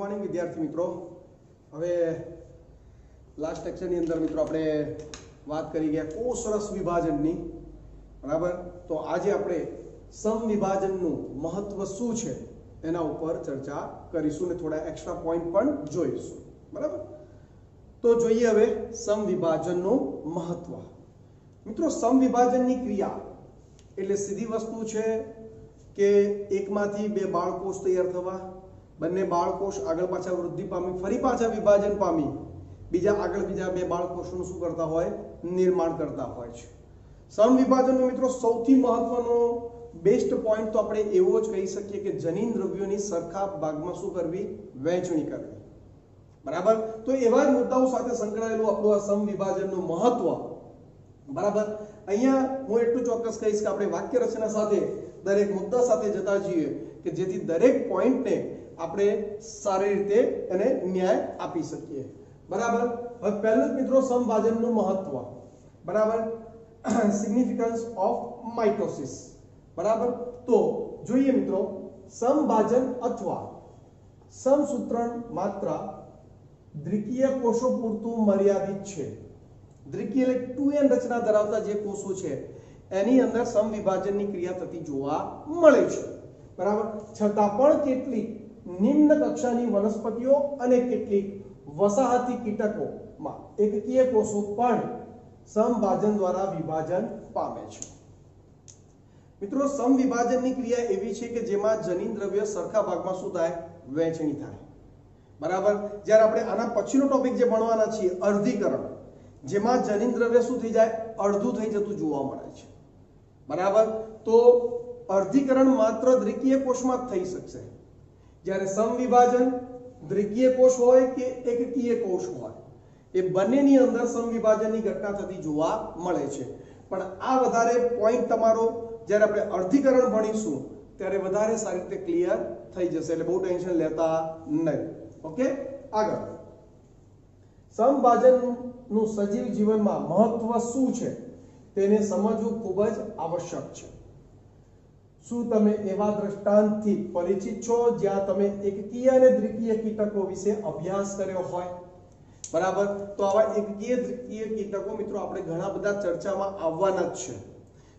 Morning વિદ્યાર્થી મિત્રો। હવે લાસ્ટ લેક્ચરની અંદર મિત્રો આપણે વાત કરી ગયા કોષરસ વિભાજનની, બરાબર। તો આજે આપણે સમ વિભાજનનું મહત્વ શું છે એના ઉપર ચર્ચા કરીશું ને થોડા એક્સ્ટ્રા પોઈન્ટ પણ જોઈશું, બરાબર। તો જોઈએ હવે સમ વિભાજનનું મહત્વ। મિત્રો સમ વિભાજનની ક્રિયા એટલે સીધી વસ્તુ છે કે એકમાંથી બે બાળકોષ તૈયાર થવા, બંને બાળકોષ આગળ પાછા વૃદ્ધિ પામી ફરી પાછા વિભાજન પામી બીજા આગળ બીજા બે બાળકોષોનું શું કરતા હોય, નિર્માણ કરતા હોય છે। સમ વિભાજનનો મિત્રો સૌથી મહત્વનો બેસ્ટ પોઈન્ટ તો આપણે એવો જ કહી શકીએ કે જનીન દ્રવ્યોની સરખા ભાગમાં શું કરવી, વહેંચણી કરવી, બરાબર। તો એવા જ મુદ્દાઓ સાથે સંકળાયેલું આપણું આ સમ વિભાજનનું મહત્વ, બરાબર। અહીંયા હું એટલું ચોક્કસ કહીશ કે આપણે વાક્ય રચના સાથે દરેક મુદ્દા સાથે જતા જઈએ કે જેથી દરેક પોઈન્ટને આપણે સારી રીતે એને ન્યાય આપી શકીએ, બરાબર। હવે પહેલું જ મિત્રો સમભાજનનું મહત્વ, બરાબર, સિગ્નિફિકન્સ ઓફ માઇટોસિસ, બરાબર। તો જોઈએ મિત્રો, સમભાજન અથવા સમસૂત્રણ માત્ર દ્વિકીય કોષો પૂરતું મર્યાદિત છે। દ્વિકીય એટલે 2n રચના ધરાવતા જે કોષો છે એની અંદર સમવિભાજનની ક્રિયા થતી જોવા મળે છે, બરાબર। છતાં પણ કેટલીક નિમ્ન કક્ષાની વનસ્પતિઓ અને કેટલીક વસાહતી કીટકોમાં એકકીય કોષો પણ સમભાજન દ્વારા વિભાજન પામે છે। મિત્રો સમવિભાજનની ક્રિયા એવી છે કે જેમાં જનીન દ્રવ્ય સરખા ભાગમાં શું થાય, વહેંચણી થાય, બરાબર। જ્યારે આપણે આના પછીનો ટોપિક જે ભણવાના છીએ અર્ધીકરણ, જેમાં જનીન દ્રવ્ય શું થઈ જાય, અડધું થઈ જતું જોવા મળે છે, બરાબર। તો અર્ધીકરણ માત્ર દ્વિકીય કોષમાં જ થઈ શકશે, જ્યારે સમવિભાજન દ્વિકીય કોષ હોય કે એકકીય કોષ હોય એ બંનેની અંદર સમવિભાજનની ઘટના થતી જોવા મળે છે। પણ આ વધારે પોઈન્ટ તમારો જ્યારે આપણે અર્ધીકરણ ભણીશું ત્યારે વધારે સારી રીતે ક્લિયર થઈ જશે, એટલે બહુ ટેન્શન લેતા નહીં, ઓકે। આગળ સમભાજનનું સજીવ જીવનમાં મહત્વ શું છે તેને સમજવું ખૂબ જ આવશ્યક છે। શું તમે એવા દ્રષ્ટાંતથી પરિચિત છો જ્યાં તમે એકકીય અને દ્વિકીય કીટકો વિશે અભ્યાસ કર્યો હોય, બરાબર। તો આવા એકકીય દ્વિકીય કીટકો મિત્રો આપણે ઘણા બધા ચર્ચામાં આવવાના જ છે,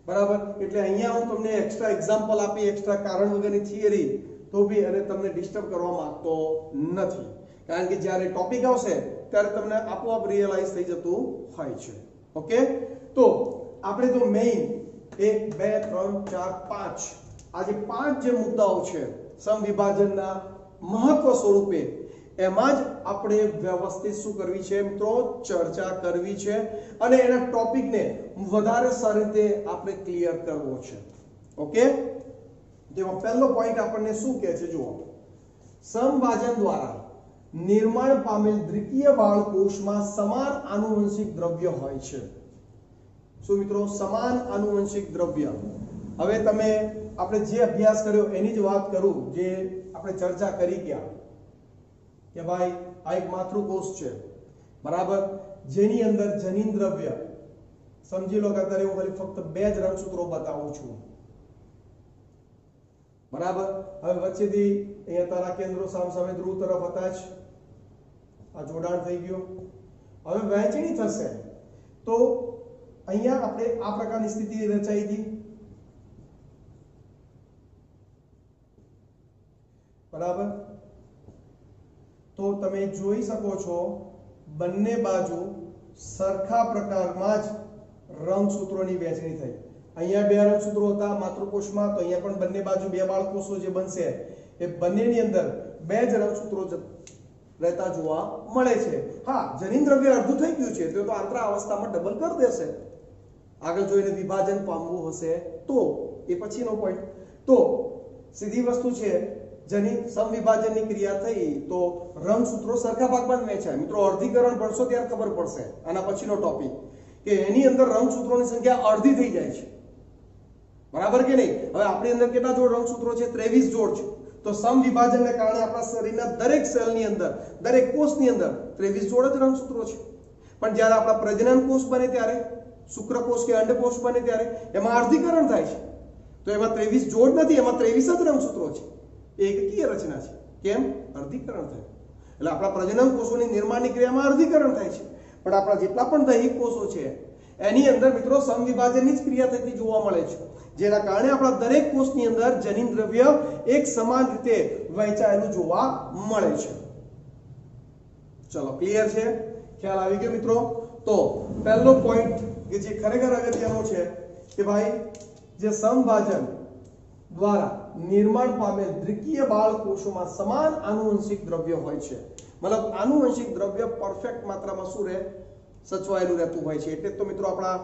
બરાબર। એટલે અહીંયા હું તમને એક્સ્ટ્રા એક્ઝામ્પલ આપી, એક્સ્ટ્રા કારણ વગરની થિયરી તો બી અને તમને ડિસ્ટર્બ કરવા માંગતો નથી, કારણ કે જ્યારે ટોપિક આવશે ત્યારે તમને આપોઆપ રિયલાઇઝ થઈ જતું હોય છે, ઓકે। તો આપણે તો મેઇન 1 2 3 4 5 આ જે 5 જે મુદ્દાઓ છે સમવિભાજનના મહત્વ સ્વરૂપે એમાં જ આપણે વ્યવસ્થિત શું કરવી છે મિત્રો, ચર્ચા કરવી છે અને એના ટોપિકને વધારે સારી રીતે આપણે ક્લિયર કરવો છે, ઓકે। જેમાં પહેલો પોઈન્ટ આપણને શું કહે છે, જુઓ, સમભાજન દ્વારા નિર્માણ પામેલ દ્વિકીય બાળકોષમાં સમાન આનુવંશિક દ્રવ્ય હોય છે। શું મિત્રો, સમાન આનુવંશિક દ્રવ્ય। હવે તમે આપણે જે અભ્યાસ કર્યો એની જ વાત કરું, જે આપણે ચર્ચા કરી ગયા કે ભાઈ આ એક માતૃકોષ છે, બરાબર, જેની અંદર જનીન દ્રવ્ય, સમજી લો કે અત્યારે હું ખાલી ફક્ત 2 જ રંગસૂત્રો બતાવું છું, બરાબર। હવે વચ્ચેથી અહીંયા તારા કેન્દ્રો સામસામે ધ્રુવ તરફ હતા જ, આ જોડાણ થઈ ગયું। હવે વહેંચણી થશે તો અહીંયા આપણે આ પ્રકારની સ્થિતિ રચાઈ હતી, બરાબર। તો તમે જોઈ શકો છો બંને બાજુ સરખા પ્રકારમાં જ રંગસૂત્રોની વહેંચણી થઈ। અહીંયા 2 રંગસૂત્રો હતા માતૃકોષમાં, તો અહીંયા પણ બંને બાજુ 2 બાળકોષો જે બનશે એ બંનેની અંદર 2 જ રંગસૂત્રો રહેતા જોવા મળે છે। હા, જનીન દ્રવ્ય અડધું થઈ ગયું છે તો આંતરા અવસ્થામાં ડબલ કરી દેશે, આગળ જોઈને વિભાજન પામવું હશે તો એ પછીનો પોઈન્ટ। તો સીધી વસ્તુ છે, જનીન સમવિભાજનની ક્રિયા થઈ તો રંગસૂત્રો સરખા ભાગમાં વહેંચાય। મિત્રો અર્ધીકરણ ભણશો ત્યારે ખબર પડશે, આના પછીનો ટોપિક, કે એની અંદર રંગસૂત્રોની સંખ્યા અડધી થઈ જાય છે, બરાબર કે નહીં। હવે આપણી અંદર કેટલા જોડ રંગસૂત્રો છે, 23 જોડ છે। તો સમવિભાજનને કારણે આપણા શરીરના દરેક સેલની અંદર, દરેક કોષની અંદર 23 જોડ જ રંગસૂત્રો છે। પણ જ્યારે આપણા પ્રજનન કોષ બને ત્યારે, શુક્રકોષ કે અંડકોષ બને ત્યારે એમાં અર્ધીકરણ થાય છે, તો એમાં 23 જોડ નથી, એમાં 23 જ રંગસૂત્રો છે, એકકીય રચના છે, કેમ? અર્ધીકરણ થાય. એટલે આપણા પ્રજનન કોષોની નિર્માણની ક્રિયામાં અર્ધીકરણ થાય છે, પણ આપણા જેટલા પણ દૈહિક કોષો છે એની અંદર મિત્રો સમવિભાજનની જ ક્રિયા થતી જોવા મળે છે, જેના કારણે આપણા દરેક કોષની અંદર જનીન દ્રવ્ય એક સમાન રીતે વહેંચાયેલું જોવા મળે છે. ચલો, ક્લિયર છે? ખ્યાલ આવી ગયો મિત્રો? તો પહેલો પોઈન્ટ કે જે ખરેખર અગત્યનો છે કે ભાઈ જે સમભાજન દ્વારા નિર્માણ પામેલ દ્વિકીય બાળ કોષોમાં સમાન આનુવંશિક દ્રવ્ય હોય છે. મતલબ આનુવંશિક દ્રવ્ય પરફેક્ટ માત્રામાં શું રહે? સચવાયેલું રહેતું હોય છે. એટલે તો મિત્રો આપણા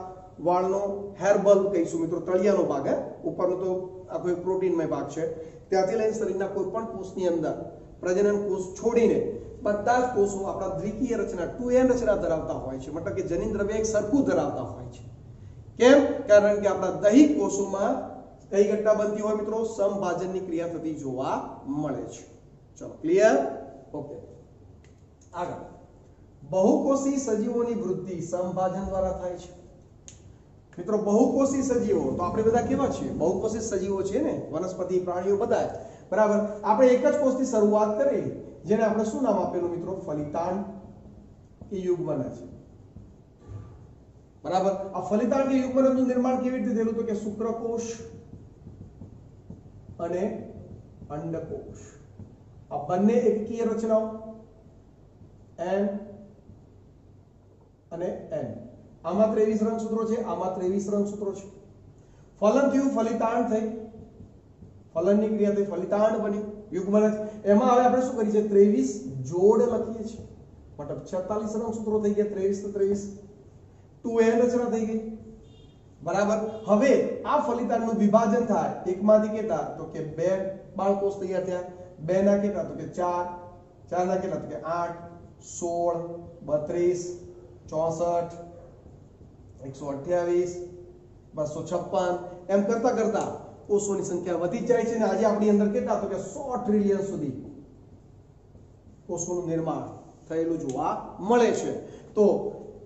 વાળનો હેર બલ્બ કહીશું મિત્રો, તળિયાનો ભાગ, ઉપરનો તો આખો એક પ્રોટીનમય ભાગ છે, ત્યાંથી લઈને શરીરના કોઈ પણ કોષની અંદર પ્રજનન કોષ છોડીને બધા જ કોષો આપણા દ્વિકીય રચના 2n રચના ધરાવતા હોય છે. મતલબ કે જનીન દ્રવ્ય એક સરખું ધરાવતા હોય છે. કેમ? કારણ કે આપણા દૈહિક કોષોમાં કઈ ઘટના બનતી હોય મિત્રો? સમભાજનની ક્રિયા થતી જોવા મળે છે. ચલો, ક્લિયર? ઓકે, આગળ. બહુકોષી સજીવોની વૃદ્ધિ સમભાજન દ્વારા થાય છે. મિત્રો બહુકોષી સજીવો તો આપણે બધા કેવા છીએ? બહુકોષી સજીવો છે ને, વનસ્પતિ, પ્રાણીઓ બધા, બરાબર. આપણે એક જ કોષથી શરૂઆત કરેલી, જેને આપણે શું નામ આપેલું મિત્રો? ફલિતાંડ કે યુગ્મનજ. બરાબર. આ ફલિતાંડ કે યુગ્મનજનું નિર્માણ કેવી રીતે થયેલું? તો કે શુક્રકોષ અને અંડકોષ, આ બંને એકકીય રચનાઓ n અને n. આમાં 23 રંગસૂત્રો છે, આમાં 23 રંગસૂત્રો છે. ફલન થયું, ફલિતાંડ થઈ, ફલનની ક્રિયા થઈ, ફલિતાંડ બન્યું, યુગ્મનજ. એમાં હવે આપણે શું કરીએ છીએ? 23 જોડ લખીએ છીએ, મતલબ 46 રંગસૂત્રો થઈ ગયા. 23 તો 23, 2n રચના થઈ ગઈ, બરાબર. હવે આ ફલિતાંડનું વિભાજન થાય, એકમાંથી કેટલા? તો કે 2 બાળકોષ તૈયાર થયા. 2 ના કેટલા? તો કે 4, 4 ના કેટલા? તો કે 8, 16, 32, 64, 128, 256, એમ કરતા કરતા કોષોની સંખ્યા વધી જાય છે. અને આજે આપણી અંદર કેટલા? તો કે 100 ટ્રિલિયન સુધી કોષોનું નિર્માણ થયેલું જોવા મળે છે. તો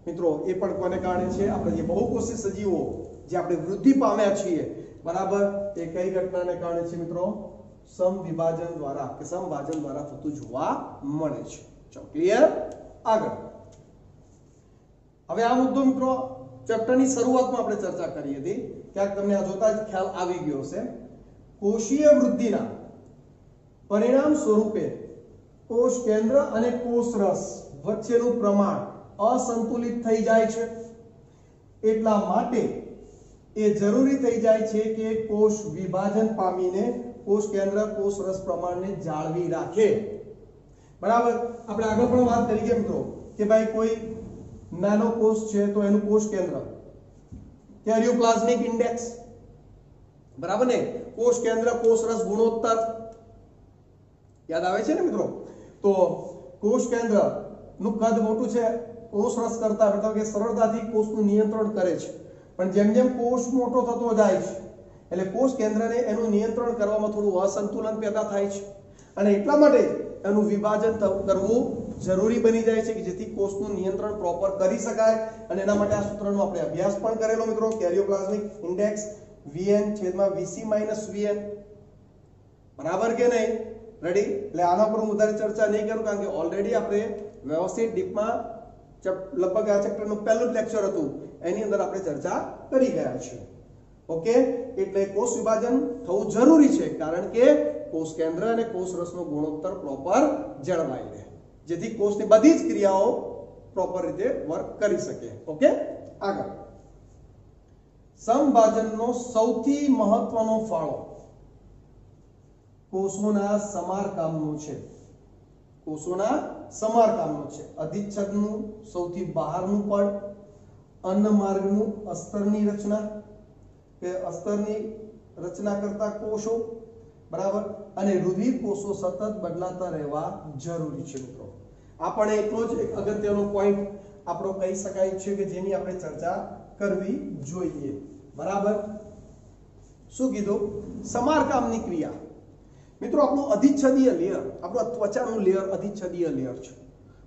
મિત્રો એ પણ કોને કારણે છે? આપણે જે બહુકોષી સજીવો જે આપણે વૃદ્ધિ પામ્યા છીએ, બરાબર, એ કઈ ઘટનાને કારણે છે મિત્રો? સમવિભાજન દ્વારા કે સમભાજન દ્વારા થતું જોવા મળે છે. ચલો, ક્લિયર? આગળ. હવે આ મુદ્દો મિત્રો ચેપ્ટરની શરૂઆતમાં આપણે ચર્ચા કરી હતી, ક્યાંક તમને આ જોતા જ ખ્યાલ આવી ગયો હશે. કોષીય વૃદ્ધિના પરિણામ સ્વરૂપે કોષ કેન્દ્ર અને કોષરસ વચ્ચેનું પ્રમાણ અસંતુલિત થઈ જાય છે. એટલા માટે એ જરૂરી થઈ જાય છે કે કોષ વિભાજન પામીને કોષ કેન્દ્ર કોષરસ પ્રમાણને જાળવી રાખે. બરાબર. આપણે આગળ પણ વાત કરી ગયા મિત્રો કે ભાઈ કોઈ નાનો કોષ છે તો એનું કોષ કેન્દ્ર કેરિયોપ્લાઝમિક ઇન્ડેક્સ, બરાબર ને? કોષ કેન્દ્ર કોષરસ ગુણોત્તર યાદ આવે છે ને મિત્રો? તો કોષ કેન્દ્ર નું કદ મોટું છે કોષરસ કરતા, એટલે કે સરળતાથી કોષનું નિયંત્રણ કરે છે. પણ જેમ જેમ કોષ મોટો થતો જાય છે એટલે કોષ કેન્દ્રને એનું નિયંત્રણ કરવામાં થોડું અસંતુલન પેદા થાય છે, અને એટલા માટે એનું વિભાજન કરવું જરૂરી બની જાય છે કે જેથી કોષનું નિયંત્રણ પ્રોપર કરી શકાય. અને એના માટે આ સૂત્રનો આપણે અભ્યાસ પણ કરેલો મિત્રો, કેરિયોપ્લાઝમિક ઇન્ડેક્સ Vn/Vc-Vn, બરાબર કે નહીં? રેડી? એટલે આના પર હું વધારે ચર્ચા નહીં કરું, કારણ કે ઓલરેડી આપણે વ્યવસ્થિત ડીપમાં લગભગ આ ચેપ્ટરનું પહેલું જ લેક્ચર હતું એની અંદર આપણે ચર્ચા કરી ગયા છીએ. ઓકે, એટલે કોષ વિભાજન થવું જરૂરી છે, કારણ કે કોષ કેન્દ્ર અને કોષરસનો ગુણોત્તર પ્રોપર જળવાઈ રહે, જેથી કોષની બધી જ ક્રિયાઓ પ્રોપર રીતે વર્ક કરી શકે. ઓકે, આગળ. સમભાજનનો સૌથી મહત્વનો ફાળો કોષોના સમારકામનો છે. કોષોના સમારકામનો છે. અધિચ્છદનું સૌથી બહારનું પડ, અન્નમાર્ગનું અસ્તરની રચના કે અસ્તરની રચના કરતા કોષો, બરાબર, અને રુધિર કોષો સતત બદલાતા રહેવા જરૂરી છે મિત્રો. આ પણ એટલો જ એક અગત્યનો પોઈન્ટ આપણો કહી શકાય છે કે જેની આપણે ચર્ચા કરવી જોઈએ. બરાબર. શું કીધું? સમારકામની ક્રિયા. મિત્રો આપણું અધિચ્છદીય લેયર, આપણું ત્વચાનું લેયર અધિચ્છદીય લેયર છે,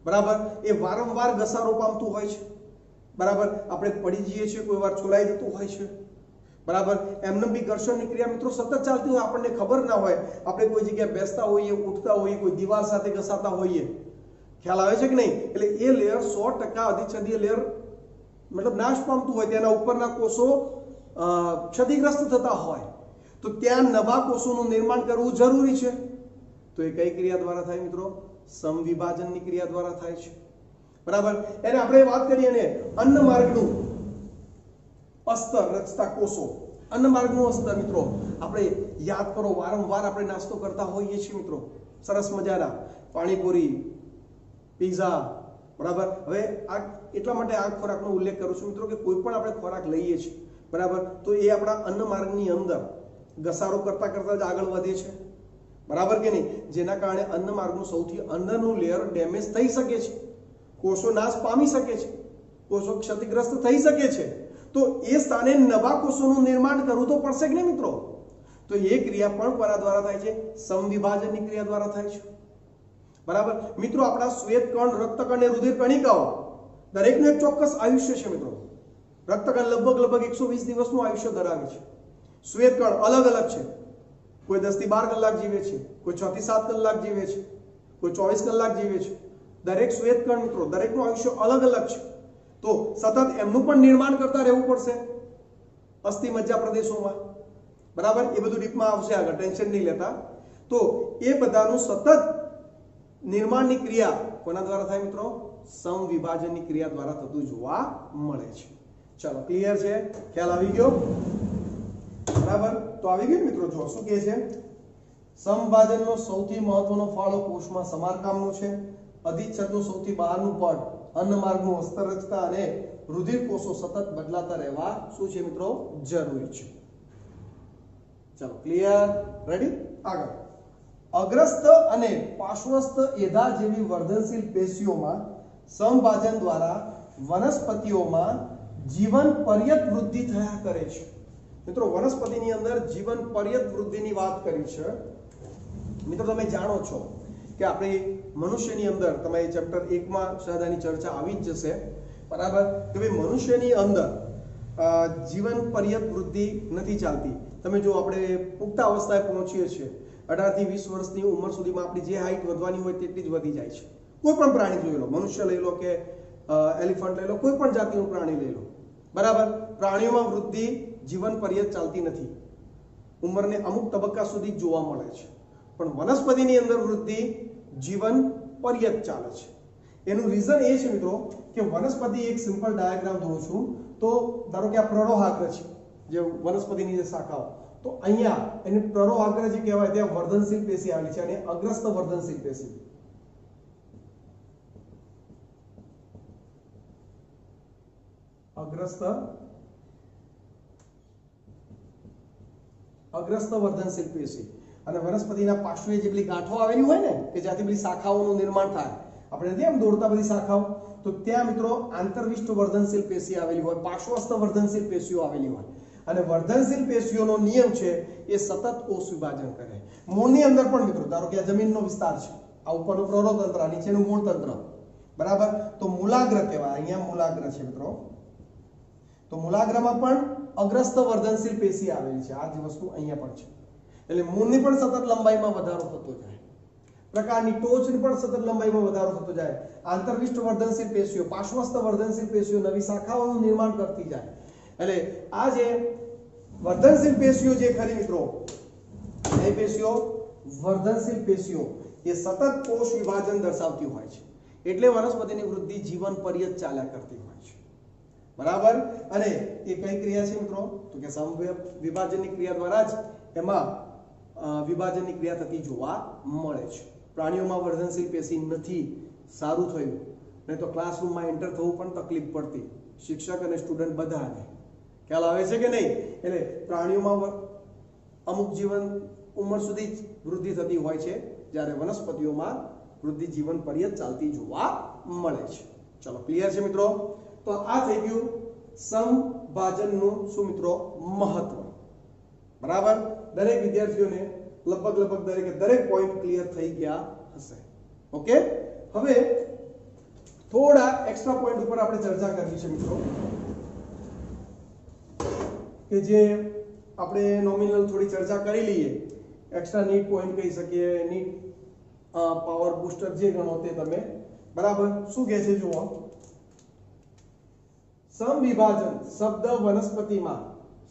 બરાબર. એ વારંવાર ઘસારો પામતું હોય છે, બરાબર. આપણે પડી જઈએ છીએ, કોઈ વાર છોલાઈ જતું હોય છે, બરાબર. એમને બી ઘર્ષણની ક્રિયા મિત્રો સતત ચાલતી હોય, આપણને ખબર ના હોય, આપણે કોઈ જગ્યાએ બેસતા હોઈએ, ઉઠતા હોઈએ, કોઈ દિવાલ સાથે ઘસાતા હોઈએ, ખ્યાલ આવે છે કે નહીં? એટલે એ લેયર 100% અધિચ્છદીય લેયર મતલબ નાશ પામતું હોય, તેના ઉપરના કોષો ક્ષતિગ્રસ્ત થતા હોય, તો ત્યાં નવા કોષોનું નિર્માણ કરવું જરૂરી છે. તો એ કઈ ક્રિયા દ્વારા થાય મિત્રો? સમવિભાજનની ક્રિયા દ્વારા થાય છે. બરાબર. એને આપણે વાત કરીએ ને અન્નમાર્ગનું અસ્તર રચતા કોષો. અન્નમાર્ગનું અસ્તર મિત્રો આપણે યાદ કરો, વારંવાર આપણે નાસ્તો કરતા હોઈએ છીએ મિત્રો, સરસ મજાના પાણીપુરી, પીઝા. બરાબર. હવે આ એટલા માટે આ ખોરાકનો ઉલ્લેખ કરું છું મિત્રો કે કોઈ પણ આપણે ખોરાક લઈએ છીએ, બરાબર, તો એ આપણા અન્નમાર્ગની અંદર ઘસારો કરતા કરતા જ આગળ વધે છે, બરાબર કે નહીં? જેના કારણે અન્નમાર્ગનું સૌથી અંદરનું લેયર ડેમેજ થઈ શકે છે, કોષો નાશ પામી શકે છે, કોષો ક્ષતિગ્રસ્ત થઈ શકે છે. તો એ સ્થાને નવા કોષોનું નિર્માણ કરવું તો પડશે કે નહીં મિત્રો? તો એ ક્રિયા પણ કોના દ્વારા થાય છે? સમવિભાજનની ક્રિયા દ્વારા થાય છે. બરાબર. મિત્રો આપણા શ્વેતકણ, રક્તકણ અને રુધિર કણિકાઓ દરેકનું એક ચોક્કસ આયુષ્ય છે મિત્રો. રક્તકણ લગભગ 120 દિવસનું આયુષ્ય ધરાવે છે. શ્વેતકણ અલગ અલગ છે, કોઈ 10 થી 12 કલાક જીવે છે, કોઈ 6 થી 7 કલાક જીવે છે, કોઈ 24 કલાક જીવે છે. દરેક શ્વેતકણ મિત્રો દરેકનું આયુષ્ય અલગ અલગ છે. તો સતત એમનું પણ નિર્માણ કરતા રહેવું પડશે અસ્થિ મજ્જા પ્રદેશોમાં, બરાબર. એ બધું ડીપમાં આવશે આગળ, ટેન્શન નહીં લેતા. તો એ બધાનું સતત નિર્માણની ક્રિયા કોના દ્વારા થાય મિત્રો? સમવિભાજનની ક્રિયા દ્વારા થતું જોવા મળે છે. ચલો, ક્લિયર છે? ખ્યાલ આવી ગયો? બરાબર. તો આવી ગયું મિત્રો. જો શું કહે છે? સમવિભાજનનો સૌથી મહત્વનો ફાળો કોષમાં સમારકામનો છે. અધિચ્છદનું સૌથી બહારનું પડ અન્નમાર્ગનું અસ્તર રચતા અને રુધિર કોષો સતત બદલાતા રહેવા શું છે મિત્રો? જરૂરી છે. ચલો, ક્લિયર? રેડી? આગળ. અગ્રસ્થ અને પાર્શ્વસ્થ એધા જેવી વર્ધનશીલ પેશીઓમાં સમવિભાજન દ્વારા વનસ્પતિઓમાં જીવન પર્યત વૃદ્ધિ થયા કરે છે. મિત્રો વનસ્પતિની અંદર જીવન પર્યત વૃદ્ધિની વાત કરી છે. મિત્રો તમે જાણો છો કે આપણે મનુષ્યની અંદર, તમે ચેપ્ટર 1 માં શાદાની ચર્ચા આવી જ જશે, બરાબર, કે ભાઈ મનુષ્યની અંદર જીવન પર્યત વૃદ્ધિ નથી ચાલતી. તમે જો આપણે પુખ્ત અવસ્થાએ પહોંચીએ છીએ, 18 થી 20 વર્ષની ઉંમર સુધીમાં આપણી જે હાઈટ વધવાની હોય તેટલી જ વધી જાય છે. કોઈ પણ પ્રાણી લઈ લો, મનુષ્ય લઈ લો કે એલિફન્ટ લઈ લો, કોઈ પણ જાતિનું પ્રાણી લઈ લો, બરાબર. પ્રાણીઓમાં વૃદ્ધિ જીવન પર્યત ચાલતી નથી, ઉંમરને અમુક તબક્કા સુધી જોવા મળે છે. પણ વનસ્પતિની અંદર વૃદ્ધિ જીવન પર્યત ચાલે છે. એનું રીઝન એ છે મિત્રો કે વનસ્પતિ, એક સિમ્પલ ડાયાગ્રામ દોરું છું તો ધારો કે આ પ્રરોહાગ્ર છે, જે વનસ્પતિની જે શાખાઓ, તો અહીંયા એને પ્રરોહાગ્ર જે કહેવાય, ત્યાં વર્ધનશીલ પેશી આવેલી છે અને અગ્રસ્ત વર્ધનશીલ પેશી. અગ્રસ્ત વર્ધનશીલ પેશી અને વનસ્પતિના પાર્શ્વે જે પેલી ગાંઠો આવેલી હોય ને કે જ્યાંથી પેલી શાખાઓનું નિર્માણ થાય, આપણે નથી એમ દોડતા બધી શાખાઓ, તો ત્યાં મિત્રો આંતરવિષ્ટ વર્ધનશીલ પેશી આવેલી હોય, પાર્શ્વસ્થ વર્ધનશીલ પેશીઓ આવેલી હોય. અને વર્ધનશીલ પેશીઓનો નિયમ છે એ સતત કોષ વિભાજન કરે. મૂળની અંદર પણ મિત્રો ધારો કે આ જમીનનો વિસ્તાર છે, આ ઉપરનું પ્રરોતંત્ર, નીચેનું મૂળ તંત્ર, બરાબર. તો મૂલાગ્ર કહેવાય, અહીંયા મૂલાગ્ર છે મિત્રો. તો મૂલાગ્રમાં પણ અગ્રસ્ત વર્ધનશીલ પેશી આવેલી છે. આ જ વસ્તુ અહીંયા પણ છે. એટલે મૂળની પણ સતત લંબાઈમાં વધારો થતો જાય, પ્રકારની ટોચની પણ સતત લંબાઈમાં વધારો થતો જાય. આંતરવિષ્ટ વર્ધનશીલ પેશીઓ, પાર્શ્વસ્થ વર્ધનશીલ પેશીઓ નવી શાખાઓનું નિર્માણ કરતી જાય. એટલે આ જે વર્ધનશીલ પેશીઓ જે ખરી મિત્રો, એ પેશીઓ વર્ધનશીલ પેશીઓ એ સતત કોષ વિભાજન દર્શાવતી હોય છે. એટલે વનસ્પતિની વૃદ્ધિ જીવન પર્યત ચાલ્યા કરતી હોય છે, બરાબર. અને એ કઈ ક્રિયા છે મિત્રો? તો કે સમવિભાજનની ક્રિયા દ્વારા જ એમાં વિભાજનની ક્રિયા થતી જોવા મળે છે. પ્રાણીઓમાં વર્ધનશીલ પેશી નથી, સારું થયું, નહીં તો ક્લાસરૂમમાં એન્ટર થવું પણ તકલીફ પડતી, શિક્ષક અને સ્ટુડન્ટ બધાને. ખ્યાલ આવે છે કે નહીં? એટલે પ્રાણીઓમાં અમુક જીવન ઉંમર સુધી વૃદ્ધિ થતી હોય છે, જ્યારે વનસ્પતિઓમાં વૃદ્ધિ જીવન પર્યત ચાલતી જોવા મળે છે. ચલો, ક્લિયર છે મિત્રો? તો આ થઈ ગયું સમવિભાજનનું શું મિત્રો? મહત્વ, બરાબર. દરેક વિદ્યાર્થીઓને લગભગ દરેક પોઈન્ટ ક્લિયર થઈ ગયા હશે. ઓકે, હવે થોડા એક્સ્ટ્રા પોઈન્ટ ઉપર આપણે ચર્ચા કરવી છે મિત્રો. કે જે આપણે નોમિનલ થોડી ચર્ચા કરી લઈએ, એક્સ્ટ્રા નીટ પોઈન્ટ કહી શકીએ, નીટ પાવર બૂસ્ટર જે ગણો તે તમે, બરાબર. શું કહે છે જુઓ, સમવિભાજન શબ્દ વનસ્પતિમાં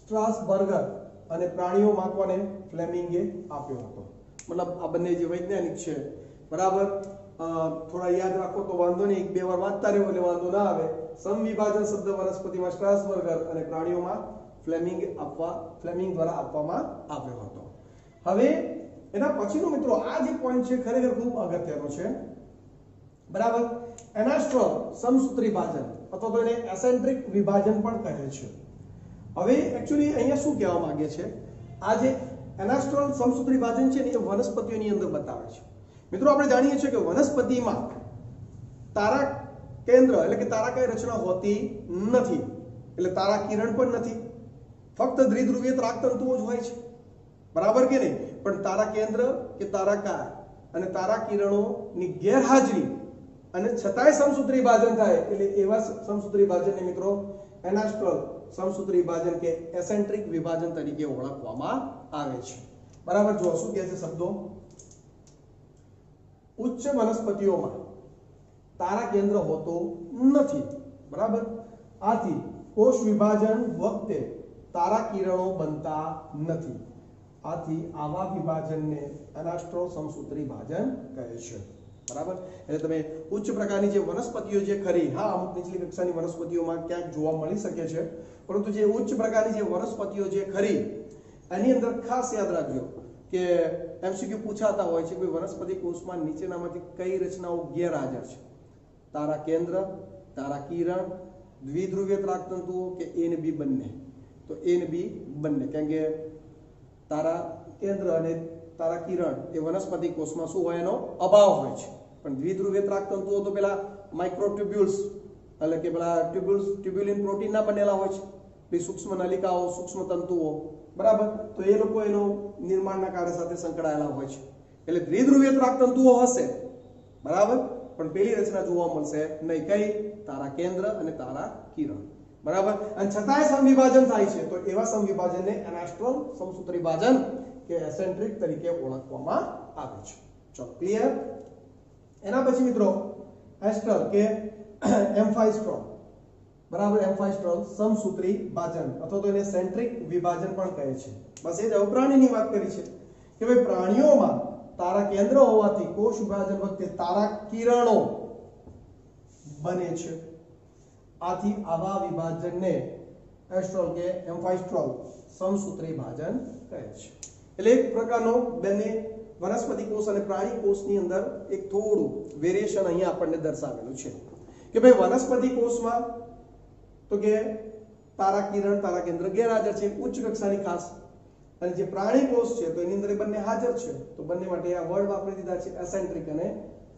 સ્ટ્રાસબર્ગર અને પ્રાણીઓમાં કોને ફ્લેમિંગે આપ્યો હતો. મતલબ આ બંને જે વૈજ્ઞાનિક છે, બરાબર, થોડા યાદ રાખો તો વાંધો નહીં, એક બે વાર વાંચતા રહેવો એટલે વાંધો ના આવે. સમવિભાજન શબ્દ વનસ્પતિમાં સ્ટ્રાસબર્ગર અને પ્રાણીઓમાં ફ્લેમિંગ દ્વારા આપવામાં આવ્યો હતો. હવે એના પછીનો મિત્રો આ જે પોઈન્ટ છે ખરેખર ખૂબ અગત્યનો છે, બરાબર. એનાસ્ટ્રોલ સમસૂત્રી વિભાજન અથવા તો એને એસેન્ટ્રિક વિભાજન પણ કહે છે. હવે એક્ચ્યુઅલી અહીંયા શું કહેવા માંગે છે, આ જે એનાસ્ટ્રોલ સમસૂત્રી વિભાજન છે ને એ વનસ્પતિઓની અંદર બતાવે છે. મિત્રો આપણે જાણીએ છીએ કે વનસ્પતિમાં તારા કેન્દ્ર એટલે કે તારાકાય રચના હોતી નથી, એટલે તારા કિરણ પણ નથી, ફક્ત દ્વિધ્રુવીય ત્રાકતંતુઓ જ હોય છે, બરાબર કે નહીં. પણ તારા કેન્દ્ર કે તારાકાર અને તારા કિરણોની ગેરહાજરી અને છતાંય સમસૂત્રી વિભાજન થાય, એટલે એવા સમસૂત્રી વિભાજનને મિત્રો એનાસ્ટ્રોલ સમસૂત્રી વિભાજન કે એસેન્ટ્રિક વિભાજન તરીકે ઓળખવામાં આવે છે, બરાબર. જો શું કહે છે શબ્દો, ઉચ્ચ વનસ્પતિઓમાં તારા કેન્દ્ર હોતો નથી, બરાબર. આથી કોષ વિભાજન વખતે તારા કિરણો બનતા નથી, આથી આવા વિભાજનને એનાસ્ટ્રોલ સમસૂત્રી વિભાજન કહે છે, બરાબર. એટલે તમે ઉચ્ચ પ્રકારની જે વનસ્પતિઓ જે ખરી, હા અમુક નીચલી કક્ષાની વનસ્પતિઓમાં ક્યાંક જોવા મળી શકે છે, પરંતુ જે ઉચ્ચ પ્રકારની જે વનસ્પતિઓ જે ખરી એની અંદર ખાસ યાદ રાખજો કે એમસીક્યુ પૂછાતા હોય છે કે વનસ્પતિ કોષમાં નીચેનામાંથી કઈ રચનાઓ ગેરહાજર છે, તારા કેન્દ્ર, તારા કિરણ, દ્વિધ્રુવીય ત્રાકતંતુઓ કે એ ને બી બંને. તો એ ને બી બંને, કેમ કે તારા કેન્દ્ર અને તારા કિરણ એ વનસ્પતિ કોષમાં શું હોય, એનો અભાવ હોય છે. પણ દ્વિધ્રુવીય ત્રાકતંતુઓ તો પેલા માઇક્રોટ્યુબ્યુલ્સ એટલે કે પેલા ટ્યુબ્યુલિન પ્રોટીનના બનેલા હોય છે, સૂક્ષ્મ નલિકાઓ, સૂક્ષ્મ તંતુઓ, બરાબર. તો એ લોકો એનો નિર્માણના કાર્ય સાથે સંકળાયેલા હોય છે, એટલે દ્વિધ્રુવીય ત્રાકતંતુઓ હશે, બરાબર. પણ પેલી રચના જોવા મળશે નહીં, કઈ, તારા કેન્દ્ર અને તારા કિરણ, બરાબર. અને છતાંય સમવિભાજન થાય છે, તો એવા સમવિભાજનને એનાસ્ટ્રોલ સમસૂત્રી વિભાજન કે એસેન્ટ્રિક તરીકે ઓળખવામાં આવે છે. ચલો ક્લિયર. એના પછી મિત્રો એસ્ટ્રલ કે એમ્ફાઇસ્ટ્રોલ, બરાબર. એમ્ફાઇસ્ટ્રોલ સમસૂત્રી વિભાજન અથવા તો એને સેન્ટ્રિક વિભાજન પણ કહે છે. બસ એ જ પ્રાણીની વાત કરી છે કે ભાઈ પ્રાણીઓમાં તારા કેન્દ્ર હોવાથી કોષ વિભાજન વખતે તારા કિરણો બને છે, આથી આવા વિભાજનને એસ્ટ્રોલ કે એમ્ફાઇસ્ટ્રોલ સમસૂત્રી વિભાજન કહે છે. એટલે એક પ્રકારનો બંને વનસ્પતિ કોષ અને પ્રાણી કોષની અંદર એક થોડું વેરિએશન અહીંયા આપણને દર્શાવેલું છે કે ભાઈ વનસ્પતિ કોષમાં તો કે તારા કિરણ, તારા કેન્દ્ર ગેરહાજર છે, ઉચ્ચ કક્ષાની ખાસ, અને જે પ્રાણી કોષ છે તો એની અંદર બંને હાજર છે. તો બંને માટે આ વર્ડ વાપરી દીધા છે, એસેન્ટ્રિક અને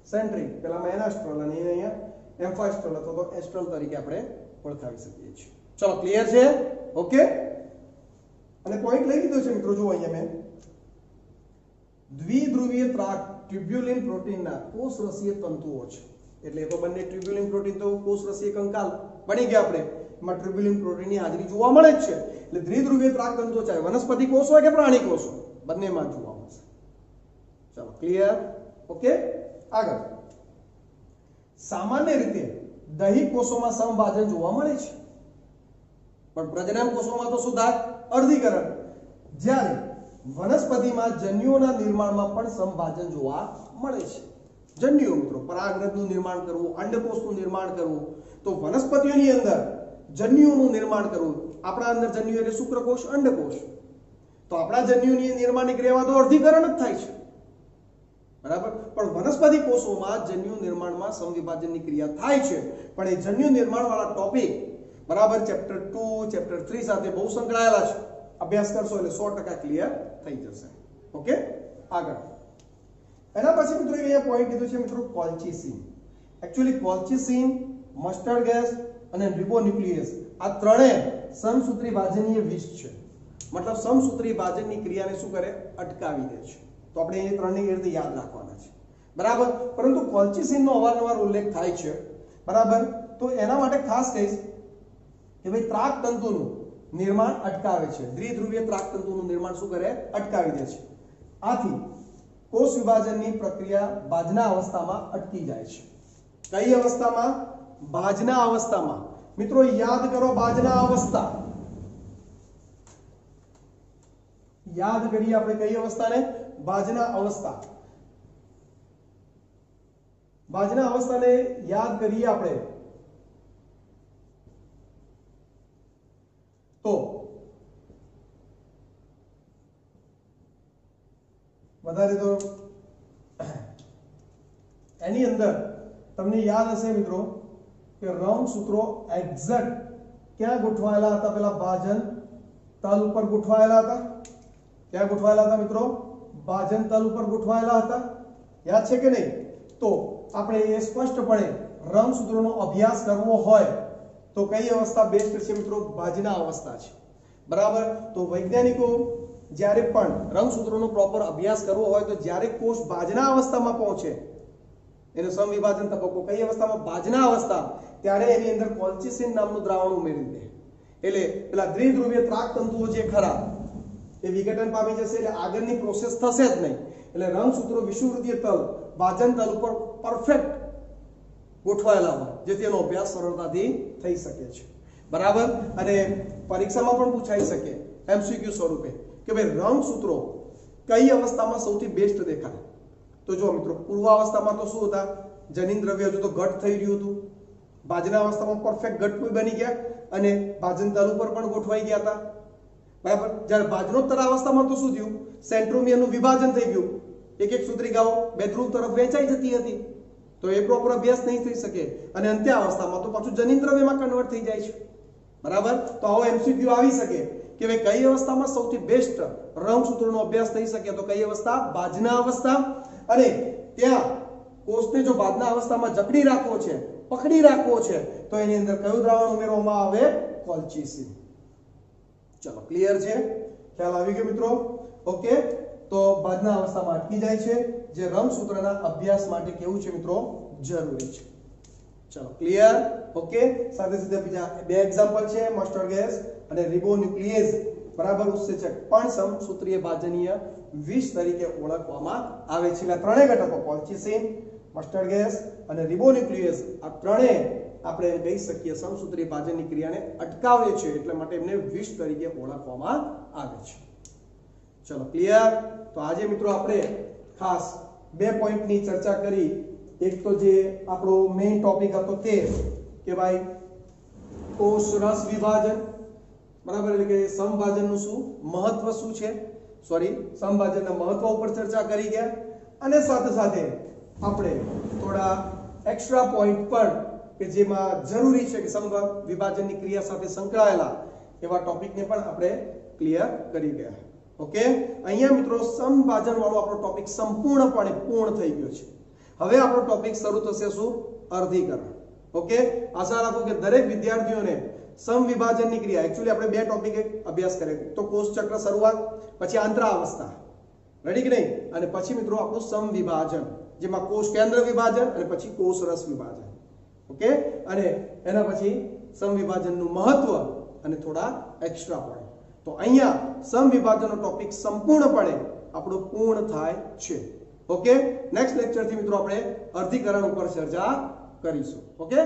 સેન્ટ્રિક. પેલામાં એનાસ્ટ્રોલ અને અહીંયા એમ્ફાઇસ્ટ્રોલ અથવા તો એસ્ટ્રોલ તરીકે આપણે ઓળખાવી શકીએ છીએ. ચલો ક્લિયર છે, ઓકે. અને પોઈન્ટ લઈ લીધો છે મિત્રો, જો અહીંયા મેં દ્વિધ્રુવીય ત્રાક ટ્યુબ્યુલિન પ્રોટીનના કોષરસીય તંતુઓ છે, એટલે એ તો બંને ટ્યુબ્યુલિન પ્રોટીન તો કોષરસીય કંકાલ બની ગયા આપણે, એમાં ટ્યુબ્યુલિન પ્રોટીનની હાજરી જોવા મળે જ છે. એટલે દ્વિધ્રુવીય ત્રાકતંતુઓ ચાહે વનસ્પતિ કોષ હોય કે પ્રાણી કોષ હોય, બંનેમાં જોવા મળશે. ચલો ક્લિયર, ઓકે. આગળ સામાન્ય રીતે દહી કોષોમાં સમભાજન જોવા મળે છે, પણ પ્રજનન કોષોમાં તો શું થાય, અર્ધીકરણ. જ્યારે વનસ્પતિમાં જન્યુઓના નિર્માણમાં પણ સમભાજન જોવા મળે છે. જન્યુઓ મિત્રો, પરાગરજનું નિર્માણ કરવું, અંડકોષનું નિર્માણ કરવું, તો વનસ્પતિઓની અંદર જન્યુઓનું નિર્માણ કરવું. આપણા અંદર જન્યુ એટલે શુક્રકોષ, અંડકોષ, તો આપણા જન્યુની નિર્માણની ક્રિયામાં તો અર્ધીકરણ જ થાય છે, બરાબર. પણ વનસ્પતિ કોષોમાં જન્યુ નિર્માણમાં સમવિભાજનની ક્રિયા થાય છે, પણ એ જન્યુ નિર્માણ વાળા ટોપિક, બરાબર, ચેપ્ટર 2 ચેપ્ટર 3 સાથે બહુ સંકળાયેલા છે. અભ્યાસ કરશો એટલે 100% ક્લિયર થઈ જશે, ઓકે. આગળ એના પછી મિત્રો અહીંયા પોઈન્ટ કીધું છે મિત્રો કોલ્ચિસિન. એક્ચ્યુઅલી કોલ્ચિસિન, મસ્ટર્ડ ગેસ અને રિબોન્યુક્લિયસ આ ત્રણેય સમસૂત્રી વિભાજનીય વિષ છે, મતલબ સમસૂત્રી વિભાજનની ક્રિયાને શું કરે, અટકાવી દે છે. તો આપણે એ ત્રણની રીતે યાદ રાખવાના છે, બરાબર. પરંતુ કોલ્ચિસિનનો અવારનવાર ઉલ્લેખ થાય છે, બરાબર. તો એના માટે ખાસ કહીશ કે ભાઈ ત્રાકતંતુનું નિર્માણ અટકાવે છે. દ્વિધ્રુવીય ત્રાકતંતુનું નિર્માણ શું કરે? અટકાવી દે છે. આથી કોષ વિભાજનની પ્રક્રિયા બાજના અવસ્થામાં અટકી જાય છે. કઈ અવસ્થામાં? બાજના અવસ્થામાં. મિત્રો યાદ કરો બાજના અવસ્થા. યાદ કરીએ આપણે કઈ અવસ્થાને? બાજના અવસ્થા. બાજના અવસ્થાને યાદ કરીએ આપણે તો વધારે તો એની અંદર તમને યાદ હશે મિત્રો કે રંગસૂત્રો એક્ઝેક્ટ ક્યાં ગોઠવાયેલા હતા? પેલા બાજન તલ ઉપર ગોઠવાયેલા હતા. ક્યાં ગોઠવાયેલા હતા મિત્રો? બાજન તલ ઉપર ગોઠવાયેલા હતા. યાદ છે કે નહીં? તો આપણે એ સ્પષ્ટપણે રંગસૂત્રોનો અભ્યાસ કરવો હોય તો કઈ અવસ્થા બેસ્ટ છે મિત્રો? બાજના અવસ્થા છે. બરાબર. તો વૈજ્ઞાનિકો જ્યારે પણ રંગસૂત્રોનો પ્રોપર અભ્યાસ કરવો હોય તો જ્યારે કોષ બાજના અવસ્થામાં પહોંચે, એનો સમવિભાજન તબક્કો કઈ અવસ્થામાં? બાજના અવસ્થા, ત્યારે એની અંદર કોલ્ચિસિન નામનું દ્રાવણ ઉમેરી દે. એટલે પેલા દ્વિધ્રુવીય ત્રાકતંતુઓ જે ખરા એ વિઘટન પામી જશે. એટલે આગળની પ્રોસેસ થશે જ નહીં. એટલે રંગસૂત્રો વિષુવવૃત્તીય તલ, બાજન તલ ઉપર પરફેક્ટ ગોઠવાયેલા હોય જેથી એનો અભ્યાસ સરળતાથી થઈ શકે છે. બરાબર. અને પરીક્ષામાં પણ પૂછાઈ શકે એમસીક્યુ સ્વરૂપે કે ભાઈ રંગસૂત્રો કઈ અવસ્થામાં સૌથી બેસ્ટ દેખાય? તો જો મિત્રો પૂર્વાવસ્થામાં તો શું હતા? જનીન દ્રવ્ય હજુ તો ઘટ થઈ રહ્યું હતું. બાજના અવસ્થામાં પરફેક્ટ ઘટ બની ગયા અને બાજન તલ ઉપર પણ ગોઠવાઈ ગયા હતા. બરાબર. જ્યારે બાજનોત્તર અવસ્થામાં તો શું થયું? સેન્ટ્રોમિયરનું વિભાજન થઈ ગયું. એક એક સૂત્રિકાઓ બે ધ્રુવ તરફ વહેંચાઈ જતી હતી. તો એ પ્રોપર અભ્યાસ નહીં થઈ શકે. અને અંત્ય અવસ્થામાં તો પાછું જનીન દ્રવ્યમાં કન્વર્ટ થઈ જાય છે. બરાબર. તો આવો એમસીક્યુ આવી શકે કે ભાઈ કઈ અવસ્થામાં સૌથી બેસ્ટ રંગસૂત્રોનો અભ્યાસ થઈ શકે? તો કઈ અવસ્થા? બાજના અવસ્થા. અને ત્યાં કોષને જો બાજના અવસ્થામાં જકડી રાખવો છે, પકડી રાખવો છે, તો એની અંદર કયું દ્રાવણ ઉમેરવામાં આવે? કોલ્ચિસિન. ચલો ક્લિયર છે? ખ્યાલ આવી ગયો મિત્રો? ઓકે. તો બાજના અવસ્થામાં અટકી જાય છે, જે રંગસૂત્રના અભ્યાસ માટે કેવું છે મિત્રો? જરૂરી છે. ચલો ક્લિયર? ઓકે. સાથે સાથે બીજા બે એક્ઝામ્પલ છે, મસ્ટર્ડ ગેસ અને રિબોન્યુક્લિએઝ. બરાબર. ઉત્સેચક પણ સમસૂત્રીય બાજનીય વિષ તરીકે ઓળખવામાં આવે છે. આ ત્રણેય ઘટકો કોલ્ચિસિન, મસ્ટર્ડ ગેસ અને રિબોન્યુક્લિએઝ આ ત્રણેય આપણે કહી શકીએ સમસૂત્રીય બાજનની ક્રિયાને અટકાવે છે, એટલે માટે એમને વિષ તરીકે ઓળખવામાં આવે છે. ચલો ક્લિયર? તો આજે મિત્રો આપણે ખાસ બે પોઈન્ટની ચર્ચા કરી. એક તો જે આપણો મેઇન ટોપિક હતો તે કે ભાઈ કોષ રસ વિભાજન. બરાબર. એટલે કે સમભાજનનું શું મહત્વ શું છે? સમભાજનના મહત્વ ઉપર ચર્ચા કરી ગયા. અને સાથે સાથે આપણે થોડા એક્સ્ટ્રા પોઈન્ટ પણ કે જેમાં જરૂરી છે કે સમવિભાજનની ક્રિયા સાથે સંકળાયેલા એવા ટોપિકને પણ આપણે ક્લિયર કરી ગયા. ઓકે. અહીંયા મિત્રો સમભાજન વાળો આપણો ટોપિક સંપૂર્ણપણે પૂર્ણ થઈ ગયો છે. હવે આપણો ટોપિક શરૂ થશે શું? અર્ધીકરણ. ઓકે. આશા રાખું કે દરેક વિદ્યાર્થીઓને સમવિભાજનની ક્રિયા એકચ્યુઅલી આપણે બે ટોપિક અભ્યાસ કરીએ તો કોષ ચક્ર શરૂઆત, પછી આંતરાવસ્થા. રેડી કે નહીં? અને પછી મિત્રો આપણું સમવિભાજન, જેમાં કોષ કેન્દ્ર વિભાજન અને પછી કોષ રસ વિભાજન. ઓકે. અને એના પછી સમવિભાજનનું મહત્વ અને થોડા એક્સ્ટ્રા પોઈન્ટ. તો અહીંયા સમવિભાજનનો ટોપિક સંપૂર્ણપણે આપણો પૂર્ણ થાય છે. ઓકે. નેક્સ્ટ લેક્ચરથી મિત્રો આપણે અર્ધીકરણ ઉપર ચર્ચા કરીશું. ઓકે.